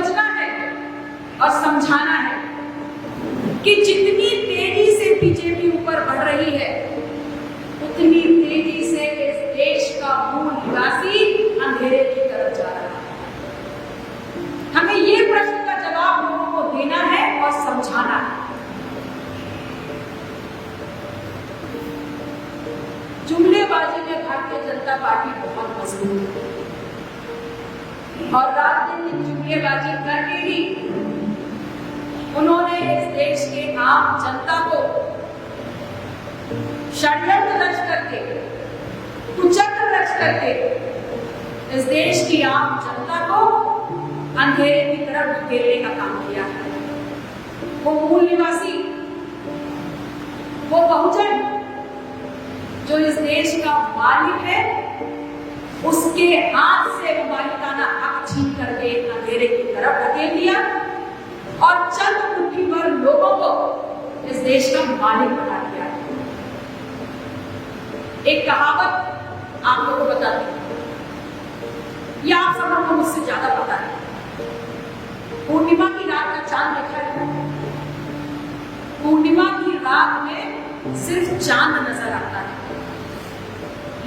समझना है और समझाना है कि जितनी तेजी से बीजेपी ऊपर बढ़ रही है, उतनी तेजी से इस देश का मूल निवासी अंधेरे की तरफ जा रहा है। हमें ये प्रश्न का जवाब लोगों को देना है और समझाना है। जुमलेबाजी में भारतीय जनता पार्टी बहुत मजबूत है और रात दिन जुमलेबाजी करके ही उन्होंने इस देश के आम जनता को षड्यंत्र रच करके, कुचक्र रच करके इस देश की आम जनता को अंधेरे की तरफ धकेलने का काम किया है। वो मूल निवासी, वो बहुजन जो इस देश का मालिक है, उसके हाथ से वो मालिकाना हक छीन करके अंधेरे की तरफ धकेल दिया और चंद मुट्ठी भर लोगों को इस देश का मालिक बना दिया। एक कहावत आप लोगों को बताती हूं, यह आप सब लोगों को मुझसे ज्यादा पता है। पूर्णिमा की रात का चांद देखा है? पूर्णिमा की रात में सिर्फ चांद नजर आता है,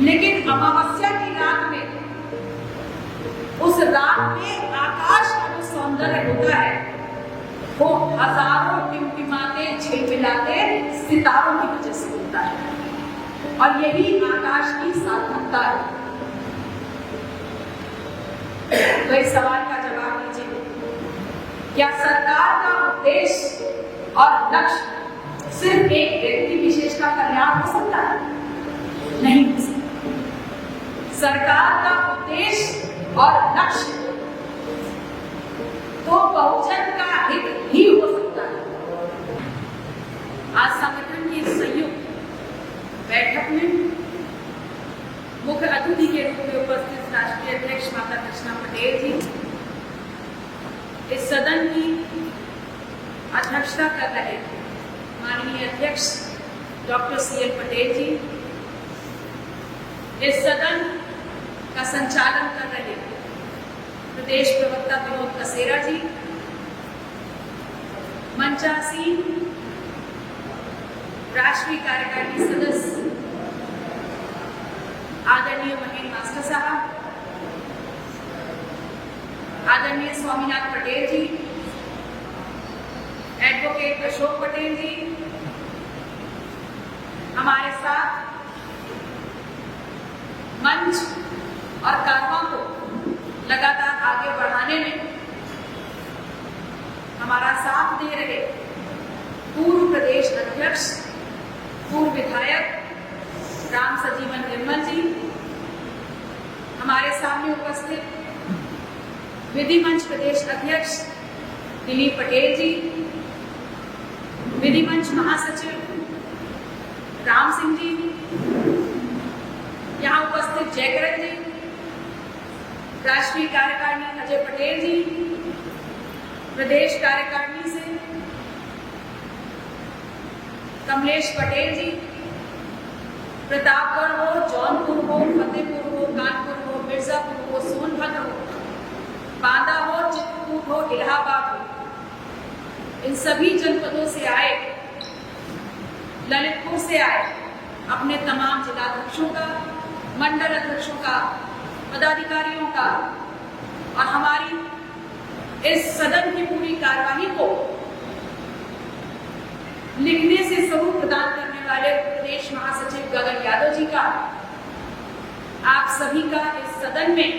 लेकिन अमावस्या की रात में, उस रात में आकाश का जो सौंदर्य होता है वो हजारों टिमटिमाते झिलमिलाते सितारों की वजह से होता है और यही आकाश की सार्थकता है। तो इस सवाल का जवाब दीजिए, क्या सरकार का उद्देश्य और लक्ष्य सिर्फ एक व्यक्ति विशेष का कल्याण हो सकता है? नहीं हो सकता। सरकार का उद्देश्य और लक्ष्य तो बहुजन का हित ही हो सकता है। आज संगठन की संयुक्त बैठक में मुख्य अतिथि के रूप में उपस्थित राष्ट्रीय अध्यक्ष माता कृष्णा पटेल जी इस सदन की अध्यक्षता कर रहे थे। माननीय अध्यक्ष डॉक्टर CL पटेल जी इस सदन का संचालन कर रहे थे। प्रदेश प्रवक्ता विनोद कसेरा जी, मंचासीन राष्ट्रीय कार्यकारिणी सदस्य आदरणीय महेंद्र मास्टर साहब, आदरणीय स्वामीनाथ पटेल जी, एडवोकेट अशोक पटेल जी, हमारे साथ मंच और कारवां को लगातार आगे बढ़ाने में हमारा साथ दे रहे पूर्व प्रदेश अध्यक्ष, पूर्व विधायक राम सजीवन निर्मल जी, हमारे सामने उपस्थित विधि मंच प्रदेश अध्यक्ष दिलीप पटेल जी, विधि मंच महासचिव राम सिंह जी, यहाँ उपस्थित जयकरण जी, राष्ट्रीय कार्यकारिणी अजय पटेल जी, प्रदेश कार्यकारिणी से कमलेश पटेल जी, प्रतापगढ़ हो, जौनपुर हो, फतेहपुर हो, कानपुर हो, मिर्जापुर हो, सोनभद्र हो, बांदा हो, चित्रकूट हो, इलाहाबाद हो, इन सभी जनपदों से आए, ललितपुर से आए अपने तमाम जिलाध्यक्षों का, मंडल अध्यक्षों का, पदाधिकारियों का और हमारी इस सदन की पूरी कार्यवाही को लिखने से स्वरूप प्रदान करने वाले प्रदेश महासचिव गगन यादव जी का, आप सभी का इस सदन में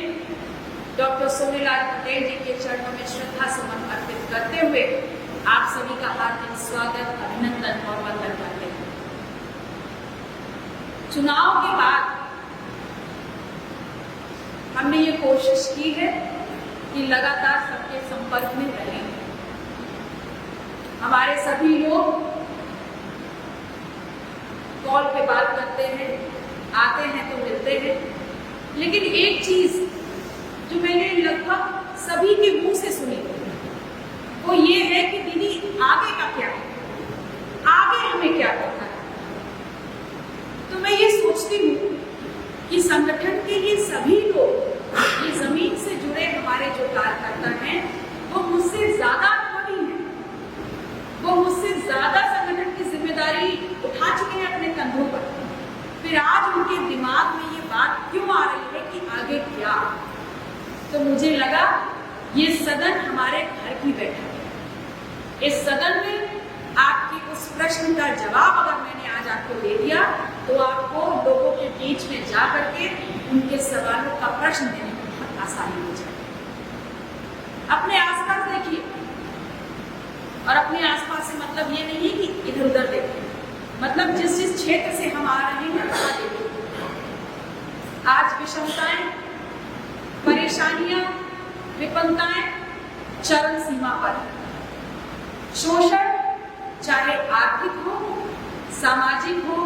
डॉक्टर सोनेलाल पटेल जी के चरणों में श्रद्धा सुमन अर्पित करते हुए आप सभी का हार्दिक स्वागत, अभिनंदन और वंदन करते हैं। चुनाव के बाद हमने ये कोशिश की है कि लगातार सबके संपर्क में रहें। हमारे सभी लोग कॉल पे बात करते हैं, आते हैं तो मिलते हैं, लेकिन एक चीज जो मैंने लगभग सभी के मुंह से सुनी वो ये है कि दीदी आगे का क्या है, आगे हमें क्या करना है। तो मैं ये सोचती हूँ कि संगठन के ये सभी लोग, ये जमीन से जुड़े हमारे जो कार्यकर्ता हैं, वो ये सदन हमारे घर की बैठक है। इस सदन में आपके उस प्रश्न का जवाब अगर मैंने आज आपको दे दिया तो आपको लोगों के बीच में जा करके उनके सवालों का प्रश्न देने में बहुत आसानी हो जाएगी। अपने आसपास देखिए, और अपने आसपास से मतलब ये नहीं कि इधर उधर देखिए, मतलब जिस जिस क्षेत्र से हम आ रहे हैं वहां देखिए। आज विषमताएं, परेशानियां, विपन्नताएं चरम सीमा पर, शोषण चाहे आर्थिक हो, सामाजिक हो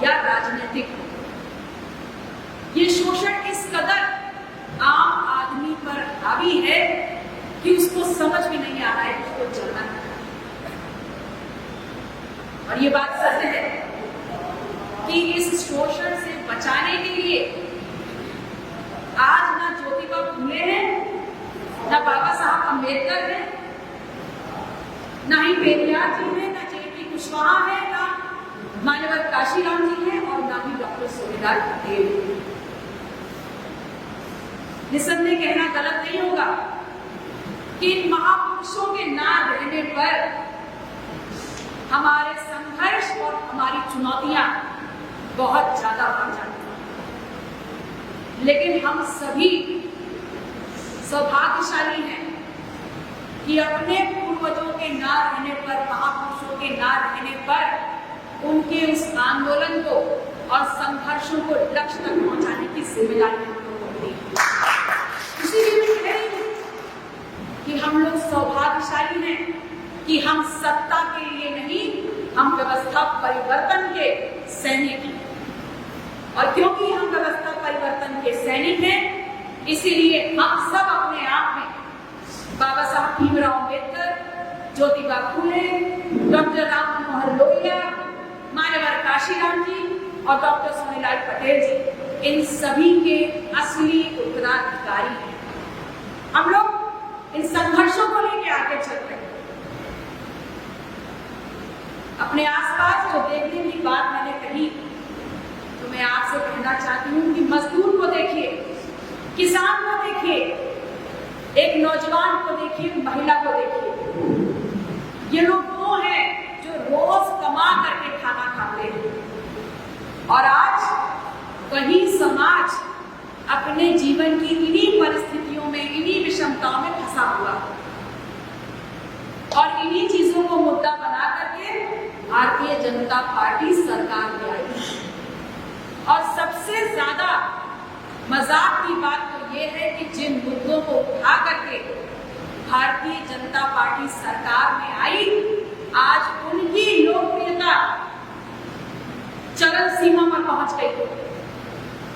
या राजनीतिक हो, ये शोषण इस कदर आम आदमी पर हावी है कि उसको समझ भी नहीं आ रहा है, उसको चलना है। और ये बात सच है कि इस शोषण से बचाने के लिए आज ना ज्योतिबा फूले हैं, ना बाबा साहब अम्बेडकर हैं, ना ही पेरियार जी हैं, ना जे.पी. कुशवाहा है, ना मान्यवर काशीराम जी हैं और ना ही डॉक्टर सोनीलाल पटेल। निसंदेह कहना गलत नहीं होगा कि इन महापुरुषों के ना रहने पर हमारे संघर्ष और हमारी चुनौतियां बहुत ज्यादा बढ़ जाती हैं। लेकिन हम सभी सौभाग्यशाली हैं कि अपने पूर्वजों के ना रहने पर, महापुरुषों के ना रहने पर उनके उस आंदोलन को और संघर्षों को लक्ष्य तक पहुंचाने की जिम्मेदारी हम लोगों को मिली। इसीलिए मैं कह रही हूं कि हम लोग सौभाग्यशाली हैं कि हम सत्ता के लिए नहीं, हम व्यवस्था परिवर्तन के सैनिक हैं। और क्योंकि हम व्यवस्था परिवर्तन के सैनिक हैं, इसीलिए हम सब अपने आप में बाबा साहब भीमराव अम्बेडकर, ज्योतिबा फूले, डॉक्टर राम मनोहर लोहिया, मान्यवर काशीराम जी और डॉक्टर सोनीलाल पटेल जी, इन सभी के असली उत्तराधिकारी हैं। हम लोग इन संघर्षों को लेकर आगे चल रहे हैं। अपने आसपास जो देखने की बात मैंने कही, तो मैं आपसे कहना चाहती हूँ कि मजदूर को देखिए, किसान को देखिए, एक नौजवान को देखिए, महिला को देखिए। ये लोग वो हैं जो रोज कमा करके खाना खाते हैं और आज वही समाज अपने जीवन की इन्हीं परिस्थितियों में, इन्हीं विषमताओं में फंसा हुआ और इन्हीं चीजों को मुद्दा बना करके भारतीय जनता पार्टी सरकार में आई। और सबसे ज्यादा मजाक की बात तो ये है कि जिन मुद्दों को उठा करके भारतीय जनता पार्टी सरकार में आई, आज उनकी लोकप्रियता चरम सीमा पर पहुंच गई।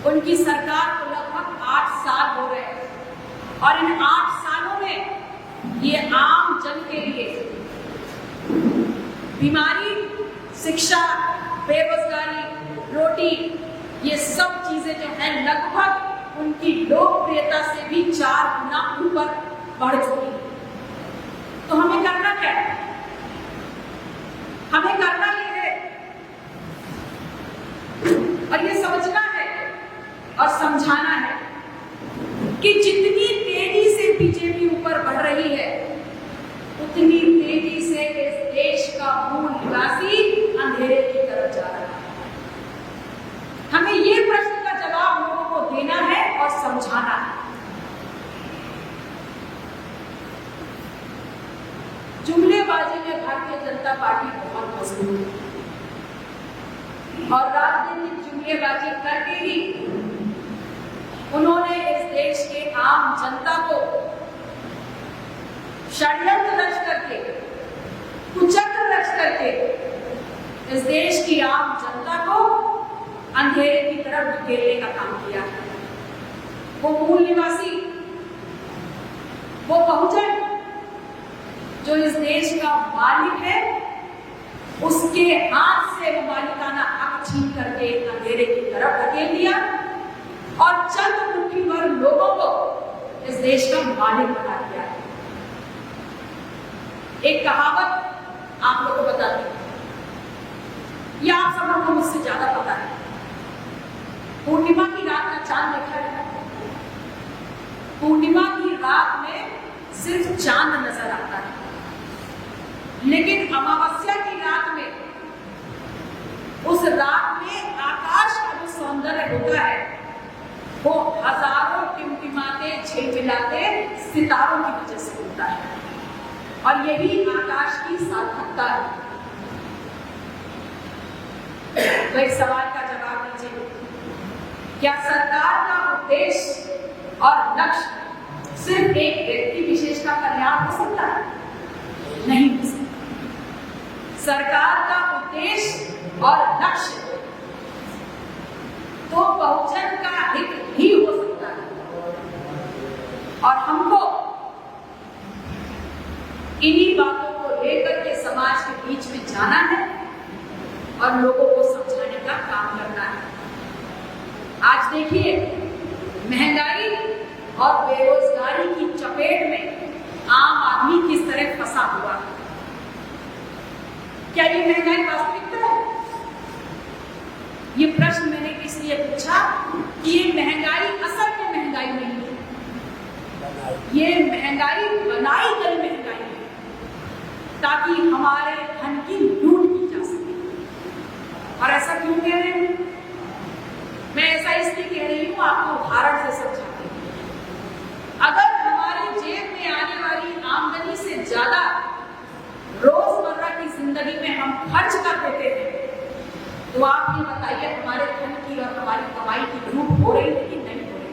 उनकी सरकार को लगभग 8 साल हो रहे हैं और इन 8 सालों में ये आम जन के लिए बीमारी, शिक्षा, बेरोजगारी, रोटी, ये सब चीजें जो है लगभग उनकी लोकप्रियता से भी 4 गुना ऊपर बढ़ चुकी है। तो हमें करना क्या है? हमें करना ये है और ये समझना है और समझाना है कि जितनी तेजी से बीजेपी ऊपर बढ़ रही है, उतनी तेजी से इस देश का मूल निवासी अंधेरे की तरफ जा रहा है। हमें ये प्रश्न का जवाब लोगों को देना है और समझाना है। जुमलेबाजी में भारतीय जनता पार्टी बहुत मजबूत है और राजनीतिक जुमलेबाजी करके ही उन्होंने इस देश के आम जनता को षड्यंत्र रच करके, कुचक्र रच करके इस देश की आम जनता को अंधेरे की तरफ धकेलने का काम किया। वो मूल निवासी, वो बहुजन जो इस देश का मालिक है, उसके हाथ से वो मालिकाना हक छीन करके अंधेरे की तरफ धकेल दिया और चंद मुट्ठी भर लोगों को इस देश का मालिक बना दिया। एक कहावत आप लोगों को बताती हूं, ये आप सब लोगों को मुझसे ज्यादा पता है। पूर्णिमा की रात का चांद देखा है? पूर्णिमा की रात में सिर्फ चांद नजर आता है, लेकिन अमावस्या की रात में, उस रात में आकाश का जो सौंदर्य होता है वो हजारों टिमटिमाते झिलमिलाते सितारों की वजह से होता है। और यही आकाश की सार्थकता है। तो एक सवाल का जवाब दीजिए, क्या सरकार का उद्देश्य और लक्ष्य सिर्फ एक व्यक्ति विशेष का कल्याण हो सकता है? नहीं हो सकता। सरकार का उद्देश्य और लक्ष्य तो बहुजन का हित ही हो सकता है। और हमको इन्हीं बातों को लेकर के समाज के बीच में जाना है और लोगों को समझाने का काम करना है। आज देखिए, महंगाई और बेरोजगारी की चपेट में आम आदमी किस तरह फंसा हुआ है। क्या ये महंगाई वास्तविकता है? ये प्रश्न मैंने इसलिए पूछा कि ये महंगाई असल में महंगाई नहीं है, ये महंगाई बनाई गई महंगाई है ताकि हमारे धन की लूट की जा सके। और ऐसा क्यों कह रहे हैं? मैं ऐसा इसलिए कह रही हूं, आपको उदाहरण से समझाती हूं। अगर हमारी जेब में आने वाली आमदनी से ज्यादा रोजमर्रा की जिंदगी में हम खर्च कर देते हैं, तो आप ये बताइए हमारे धन की और हमारी कमाई की लूट हो रही है कि नहीं हो रही?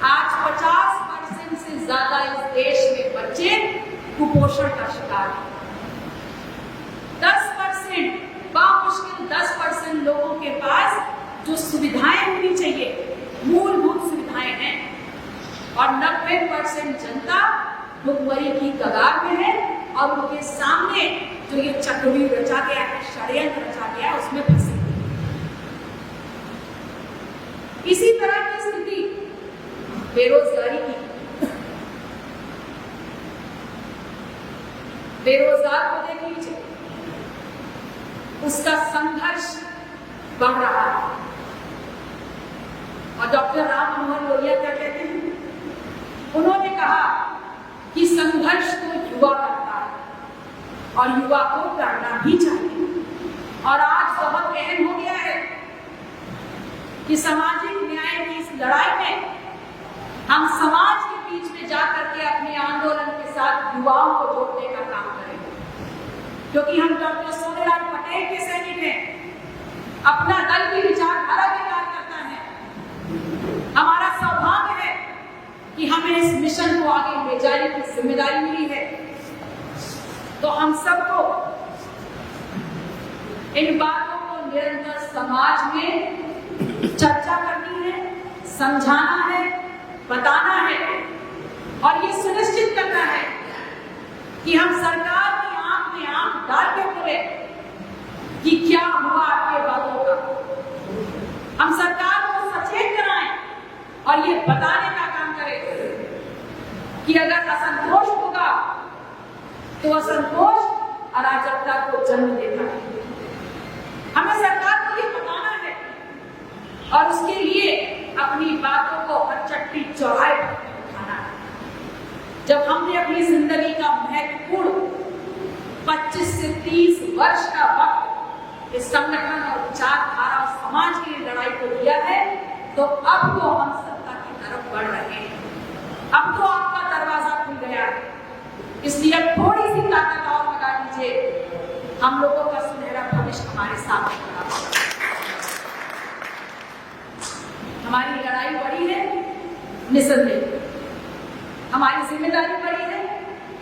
आज 50% से ज्यादा इस देश में बच्चे कुपोषण का शिकार है। 10%, बामुश्किल 10% लोगों के पास जो सुविधाएं होनी चाहिए, मूलभूत सुविधाएं हैं, और 90% जनता भुखमरी की कगार में है और उनके सामने जो ये चक्रव्यूह रचा गया है, षड्यंत्र रचा गया है, उसमें फंसे। इसी तरह की स्थिति बेरोजगारी की। बेरोजगार को देख लीजिए, उसका संघर्ष बढ़ रहा है। और डॉक्टर राम मनोहर लोहिया क्या कहते हैं? उन्होंने कहा कि संघर्ष तो युवा करता है और युवा को करना भी चाहिए। और आज बहुत अहम हो गया है कि सामाजिक न्याय की इस लड़ाई में हम समाज के बीच में जाकर के अपने आंदोलन के साथ युवाओं को जोड़ने का काम करेंगे, क्योंकि हम डॉक्टर सोनेलाल पटेल के सैनिक हैं। अपना दल की विचारधारा के कार्यकर्ता है। हमारा सौभाग्य है कि हमें इस मिशन को आगे ले जाने की जिम्मेदारी मिली है। तो हम सबको इन बातों को निरंतर समाज में चर्चा करनी है, समझाना है, बताना है और ये सुनिश्चित करना है कि हम सरकार की आंख में आंख डाल के बोले कि क्या हुआ आपके वादों का। हम सरकार को सचेत कराएं और ये बताने का काम करें कि अगर असंतोष होगा तो असंतोष अराजकता को जन्म देता है। हमें सरकार को ये बताना है और उसके लिए अपनी बातों को हर चट्टी चौराहे पर उठाना है। जब हमने अपनी जिंदगी का महत्वपूर्ण 25 से 30 वर्ष का वक्त इस संगठन और विचारधारा और समाज की लड़ाई को दिया है, तो अब तो हम सत्ता की तरफ बढ़ रहे हैं। अब तो आपका दरवाजा खुल गया है, इसलिए अब थोड़ी सी ताकत और लगा दीजिए। हम लोगों का सुनहरा भविष्य हमारे साथ खड़ा है। हमारी लड़ाई बड़ी है, निसंदेह हमारी जिम्मेदारी बड़ी है,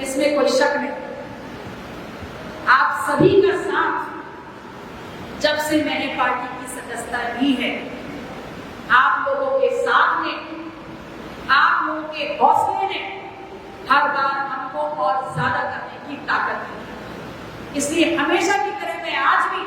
इसमें कोई शक नहीं। आप सभी का साथ जब से मैंने पार्टी की सदस्यता ली है, आप लोगों के साथ में, आप लोगों के हौसले ने हर बार हमको और ज्यादा करने की ताकत दी। इसलिए हमेशा की तरह मैं आज भी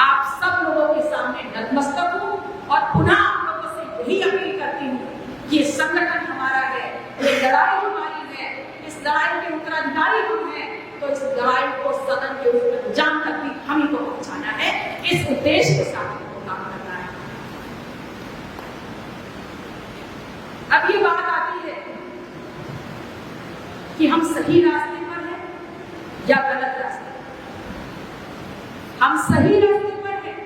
आप सब लोगों के सामने नतमस्तक हूं और पुनः आप लोगों से यही अपील करती हूं कि ये संगठन हमारा है, ये लड़ाई हमारी है, इस लड़ाई के उत्तराधिकारी हम हैं, तो इस लड़ाई को सदन के अंजाम तक भी हम ही को पहुंचाना है। इस उद्देश्य के साथ हमको काम करना है। अब ये बात आती है कि हम सही रास्ते पर हैं या गलत रास्ते पर। हम सही रास्ते पर हैं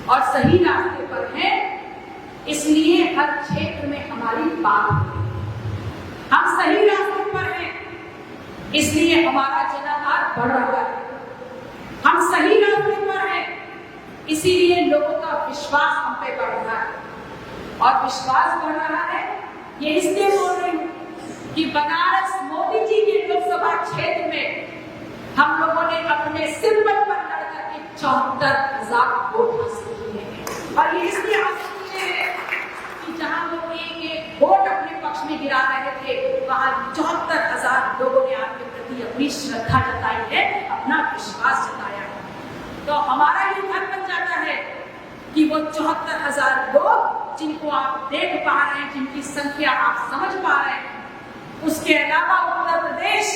और सही रास्ते पर हैं, इसलिए हर क्षेत्र में हमारी बात हो रही है। हम सही रास्ते पर हैं, इसलिए हमारा जनाधार बढ़ रहा है। हम सही रास्ते पर हैं, इसीलिए लोगों का विश्वास हम पे बढ़ रहा है। और विश्वास बढ़ रहा है, ये इसलिए बोल रही हूं कि बनारस मोदी जी के लोकसभा क्षेत्र में हम लोगों ने अपने सिंबल पर लड़कर के 74,000 वोट हासिल किए हैं। और ये इसलिए हासिल किए हैं कि जहां लोग एक एक वोट अपने पक्ष में गिरा रहे थे, वहां 74,000 लोगों ने आपके प्रति अपनी श्रद्धा जताई है, अपना विश्वास जताया है। तो हमारा ये धर्म बन जाता है कि वो 74,000 लोग जिनको आप देख पा रहे हैं, जिनकी संख्या आप समझ पा रहे हैं, उसके अलावा उत्तर प्रदेश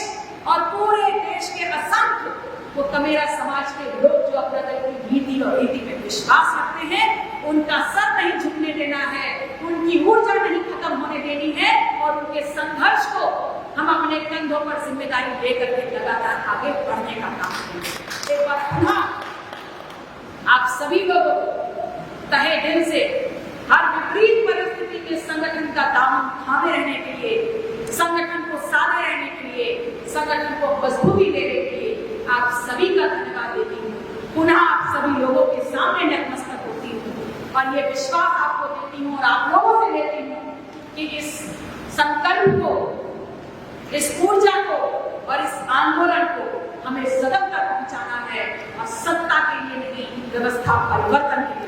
और पूरे देश के असंख्य वो कमेरा समाज के लोग जो अपना दल की नीति और रीति में विश्वास रखते हैं, उनका सर नहीं झुकने देना है, उनकी ऊर्जा नहीं खत्म होने देनी है और उनके संघर्ष को हम अपने कंधों पर जिम्मेदारी लेकर के लगातार आगे बढ़ने का काम करेंगे। एक बार पुनः आप सभी लोगों को तहे दिल से हर विपरीत परिस्थिति के संगठन का दामन थामे रहने के लिए, संगठन को साधे रहने के लिए, संगठन को मजबूती देने के लिए आप सभी का धन्यवाद देती हूँ। पुनः आप सभी लोगों के सामने नतमस्तक होती हूँ और ये विश्वास आपको देती हूँ और आप लोगों से लेती हूँ कि इस संकल्प को, इस ऊर्जा को और इस आंदोलन को हमें सदन तक पहुंचाना है और सत्ता के लिए नहीं, व्यवस्था परिवर्तन के लिए